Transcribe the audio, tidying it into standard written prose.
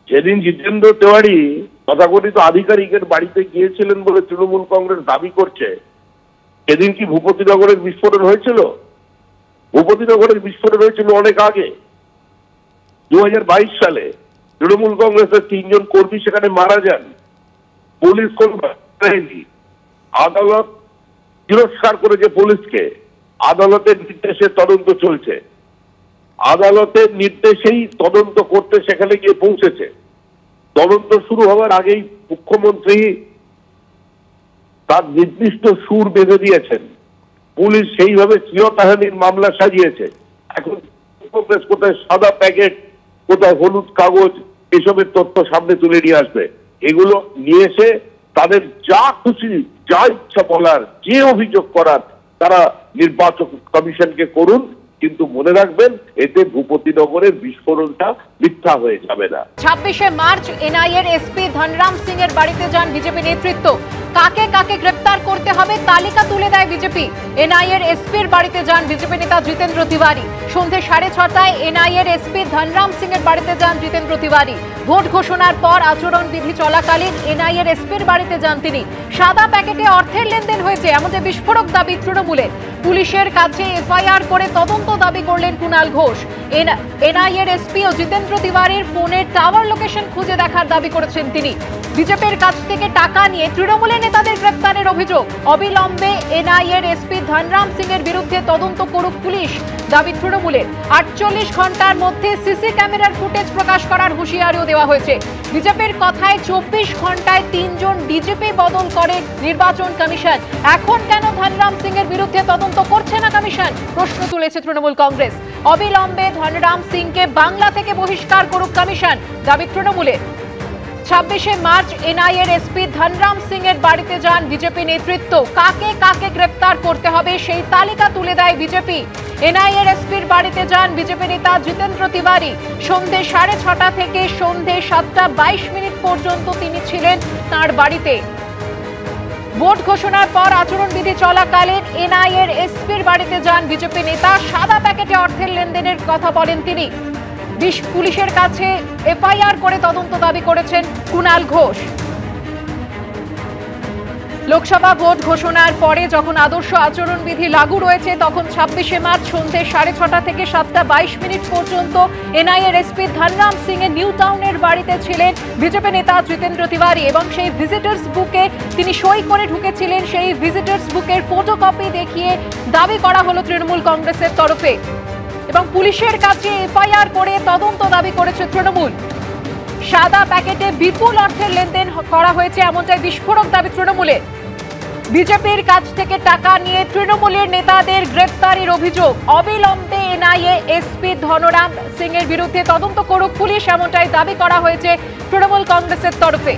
যেদিন জিতেন্দ্র তেওয়ারি তথাকথিত আধিকারিকের বাড়িতে গিয়েছিলেন বলে তৃণমূল কংগ্রেস দাবি করছে, সেদিন কি ভূপতিনগরের বিস্ফোরণ হয়েছিল? ভূপতিনগরের বিস্ফোরণ হয়েছিল অনেক আগে। 2022 সালে তৃণমূল কংগ্রেসের 3 জন কর্মী সেখানে মারা যান। পুলিশ কোন বাহিনী, আদালত তিরস্কার করেছে পুলিশকে। আদালতের নির্দেশে তদন্ত চলছে, আদালতের নির্দেশেই তদন্ত করতে সেখানে গিয়ে পৌঁছেছে। তদন্ত শুরু হওয়ার আগেই মুখ্যমন্ত্রী তার নির্দিষ্ট সুর বেঁধে দিয়েছেন। পুলিশ সেইভাবে শ্লীলতাহানির মামলা সাজিয়েছে। এখন কংগ্রেস কোথায় সাদা প্যাকেট, কোথায় হলুদ কাগজ, এসবের তথ্য সামনে তুলে নিয়ে আসবে। এগুলো নিয়ে এসে তাদের যা খুশি, যা ইচ্ছা বলার, যে অভিযোগ করার তারা নির্বাচন কমিশনকে করুন, কিন্তু মনে রাখবেন এতে ভূপতিনগরের বিস্ফোরণটা মিথ্যা হয়ে যাবে না। 26শে মার্চ এনআইএর এসপি ধনরাম সিং এর বাড়িতে যান বিজেপি নেতৃত্ব। কাকে কাকে গ্রেফতার করতে হবে তালিকা তুলে দেয় বিজেপি। এনআইএর এসপির বাড়িতে যান বিজেপি নেতা জিতেন্দ্র তিওয়ারি। সন্ধ্যে 6:30টায় এনআইএর এসপি ধনরাম সিং এর বাড়িতে যান জিতেন্দ্র তিওয়ারি। ভোট ঘোষণার পর আচরণ বিধি চলাকালীন এনআইএর এসপির বাড়িতে যান তিনি। সাদা প্যাকেটে অর্থের লেনদেন হয়েছে এমন বিস্ফোরক দাবি তৃণমূলের। পুলিশের কাছে এফআইআর করে তদন্ত দাবি করলেন কুণাল ঘোষ। এনআইএর এসপি ও জিতেন্দ্র তিওয়ারির ফোনের টাওয়ার লোকেশন খুঁজে দেখার দাবি করেছেন তিনি। বিজেপির কাছ থেকে টাকা নিয়ে তৃণমূলের নেতাদের গ্রেফতারের অভিযোগ। অবিলম্বে এনআইএর এসপি ধনরাম সিং এর বিরুদ্ধে তদন্ত করুক পুলিশ, দাবি তৃণমূলের। 48 ঘন্টার মধ্যে সিসি ক্যামেরার ফুটেজ প্রকাশ করার হুঁশিয়ারিও দেওয়া হয়েছে। বিজেপির কথায় 24 ঘন্টায় 3 জন ডিজিপি বদল করে নির্বাচন কমিশন। এখন কেন ধনরাম সিং এর বিরুদ্ধে তদন্ত করছে না কমিশন, প্রশ্ন তুলেছে তৃণমূল কংগ্রেস। অবিলম্বে ধনরাম সিংকে বাংলা থেকে বহিষ্কার করুক কমিশন, দাবি তৃণমূলের। 26শে মার্চ এনআইএর এসপি ধনরাম সিং এর বাড়িতে যান বিজেপি নেতৃত্ব। কাকে কাকে গ্রেফতার করতে হবে সেই তালিকা তুলে দেয় বিজেপি। এনআইএর এসপির বাড়িতে যান বিজেপি নেতা জিতেন্দ্র তিওয়ারি। সন্ধ্যে 6:30 থেকে সন্ধ্যে 7:22 পর্যন্ত তিনি ছিলেন তাঁর বাড়িতে। ভোট ঘোষণার পর আচরণবিধি চলাকালীন এনআইএর এসপির বাড়িতে যান বিজেপি নেতা। সাদা প্যাকেটে অর্থের লেনদেনের কথা বলেন তিনি। পুলিশের কাছে এফআইআর করে তদন্ত দাবি করেছেন কুণাল ঘোষ। লোকসভা ভোট ঘোষণার পরে যখন আদর্শ আচরণবিধি লাগু রয়েছে, তখন 26শে মার্চ সন্ধ্যে 6:30 থেকে 7:22 পর্যন্ত এনআইএর এসপি ধনরাম সিং এর নিউ টাউনের বাড়িতে ছিলেন বিজেপি নেতা জিতেন্দ্র তিওয়ারি এবং সেই ভিজিটার্স বুকে তিনি সই করে ঢুকেছিলেন। সেই ভিজিটার্স বুকের ফটোকপি দেখিয়ে দাবি করা হলো তৃণমূল কংগ্রেসের তরফে এবং পুলিশের কাছে এফআইআর করে তদন্ত দাবি করেছে তৃণমূল। সাদা প্যাকেটে বিপুল অর্থের লেনদেন করা হয়েছে এমনটাই বিস্ফোরক দাবি তৃণমূলের। বিজেপির কাছ থেকে টাকা নিয়ে তৃণমূলের নেতাদের গ্রেফতারের অভিযোগ। অবিলম্বে এনআইএ এসপি ধনরাম সিং এর বিরুদ্ধে তদন্ত করুক পুলিশ, এমনটাই দাবি করা হয়েছে তৃণমূল কংগ্রেসের তরফে।